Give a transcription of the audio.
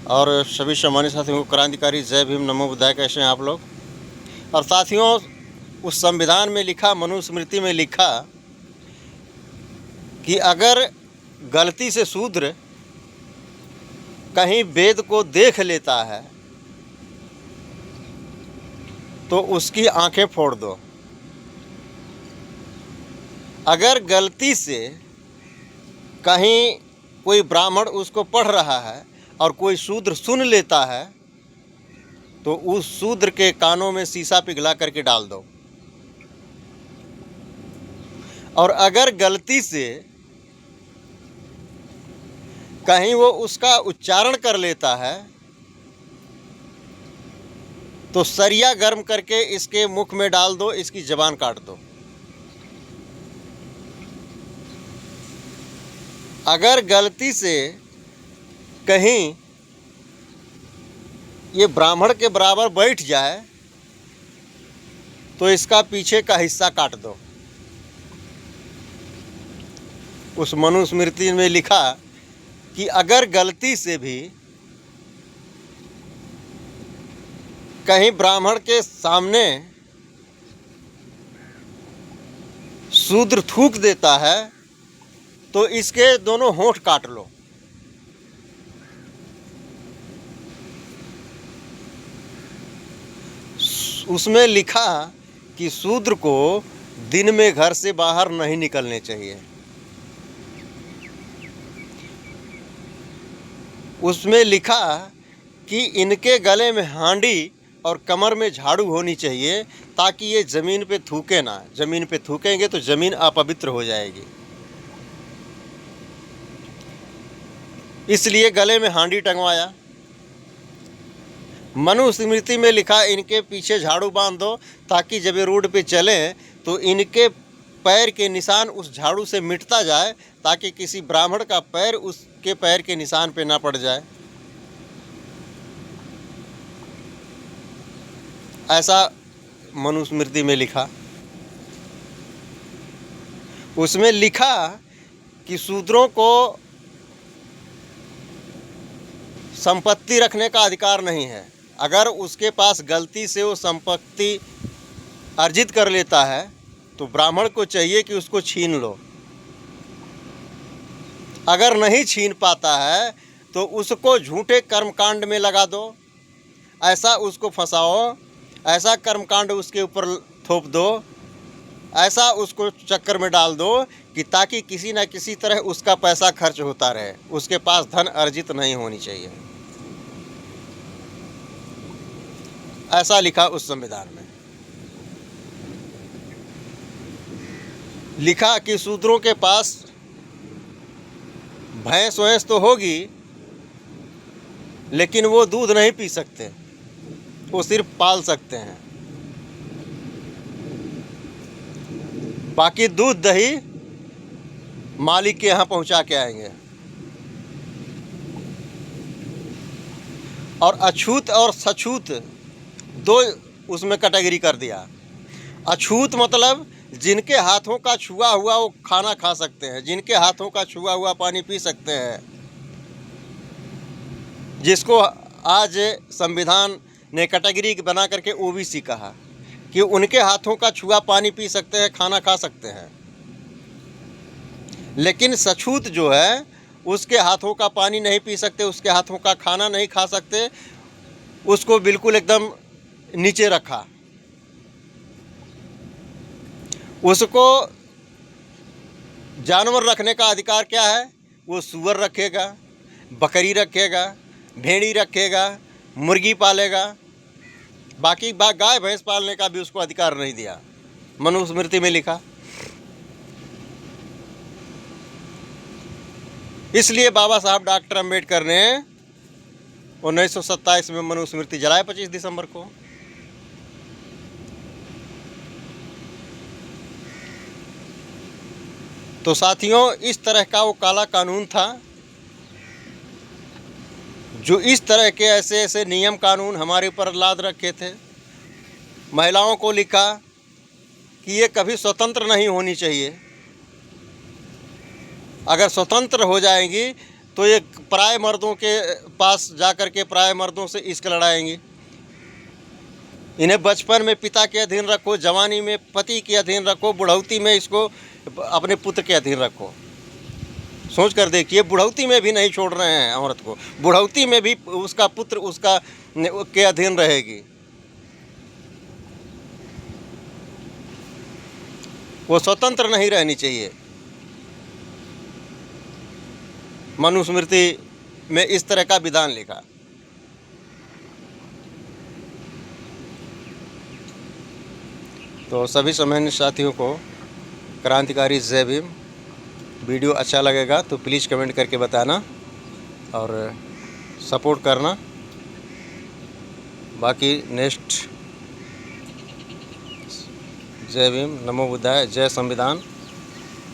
और सभी सम्मानित साथियों को क्रांतिकारी जय भीम नमो बुद्धाय। कैसे हैं आप लोग। और साथियों, उस संविधान में लिखा, मनुस्मृति में लिखा कि अगर गलती से शूद्र कहीं वेद को देख लेता है तो उसकी आंखें फोड़ दो। अगर गलती से कहीं कोई ब्राह्मण उसको पढ़ रहा है और कोई शूद्र सुन लेता है तो उस शूद्र के कानों में शीशा पिघला करके डाल दो। और अगर गलती से कहीं वो उसका उच्चारण कर लेता है तो सरिया गर्म करके इसके मुख में डाल दो, इसकी ज़बान काट दो। अगर गलती से कहीं ये ब्राह्मण के बराबर बैठ जाए तो इसका पीछे का हिस्सा काट दो। उस मनुस्मृति में लिखा कि अगर गलती से भी कहीं ब्राह्मण के सामने शूद्र थूक देता है तो इसके दोनों होंठ काट लो। उसमें लिखा कि शूद्र को दिन में घर से बाहर नहीं निकलने चाहिए। उसमें लिखा कि इनके गले में हांडी और कमर में झाड़ू होनी चाहिए ताकि ये ज़मीन पे थूके ना। ज़मीन पे थूकेंगे तो ज़मीन अपवित्र हो जाएगी, इसलिए गले में हांडी टंगवाया। मनुस्मृति में लिखा इनके पीछे झाड़ू बांध दो ताकि जब ये रोड पे चलें तो इनके पैर के निशान उस झाड़ू से मिटता जाए, ताकि किसी ब्राह्मण का पैर उसके पैर के निशान पे ना पड़ जाए। ऐसा मनुस्मृति में लिखा। उसमें लिखा कि शूद्रों को संपत्ति रखने का अधिकार नहीं है। अगर उसके पास गलती से वो संपत्ति अर्जित कर लेता है तो ब्राह्मण को चाहिए कि उसको छीन लो। अगर नहीं छीन पाता है तो उसको झूठे कर्मकांड में लगा दो, ऐसा उसको फंसाओ, ऐसा कर्मकांड उसके ऊपर थोप दो, ऐसा उसको चक्कर में डाल दो कि ताकि किसी न किसी तरह उसका पैसा खर्च होता रहे, उसके पास धन अर्जित नहीं होनी चाहिए। ऐसा लिखा उस संविधान में। लिखा कि शूद्रों के पास भैंस वैंस तो होगी लेकिन वो दूध नहीं पी सकते, वो सिर्फ पाल सकते हैं। बाकी दूध दही मालिक के यहाँ पहुँचा के आएंगे। और अछूत और सछूत दो उसमें कैटेगरी कर दिया। अछूत मतलब जिनके हाथों का छुआ हुआ वो खाना खा सकते हैं, जिनके हाथों का छुआ हुआ पानी पी सकते हैं, जिसको आज संविधान ने कैटेगरी बना करके ओबीसी कहा कि उनके हाथों का छुआ पानी पी सकते हैं, खाना खा सकते हैं। लेकिन सछूत जो है उसके हाथों का पानी नहीं पी सकते, उसके हाथों का खाना नहीं खा सकते, उसको बिल्कुल एकदम नीचे रखा। उसको जानवर रखने का अधिकार क्या है? वो सूअर रखेगा, बकरी रखेगा, भेड़ी रखेगा, मुर्गी पालेगा। बाकी गाय भैंस पालने का भी उसको अधिकार नहीं दिया, मनुस्मृति में लिखा। इसलिए बाबा साहब डॉक्टर अंबेडकर ने 1927 में मनुस्मृति जलाए 25 दिसंबर को। तो साथियों, इस तरह का वो काला कानून था जो इस तरह के ऐसे ऐसे नियम कानून हमारे ऊपर लाद रखे थे। महिलाओं को लिखा कि ये कभी स्वतंत्र नहीं होनी चाहिए, अगर स्वतंत्र हो जाएंगी तो ये पराये मर्दों के पास जाकर के पराये मर्दों से इश्क लड़ाएंगी। इन्हें बचपन में पिता के अधीन रखो, जवानी में पति के अधीन रखो, बुढ़ौती में इसको अपने पुत्र के अधीन रखो। सोच कर देखिए, बुढ़ौती में भी नहीं छोड़ रहे हैं औरत को, बुढ़ौती में भी उसका पुत्र उसका के अधीन रहेगी। वो स्वतंत्र नहीं रहनी चाहिए। मनुस्मृति में इस तरह का विधान लिखा। तो सभी सामान्य साथियों को क्रांतिकारी जय भीम। वीडियो अच्छा लगेगा तो प्लीज़ कमेंट करके बताना और सपोर्ट करना। बाकी नेक्स्ट, जय भीम, नमो बुद्धाय, जय संविधान।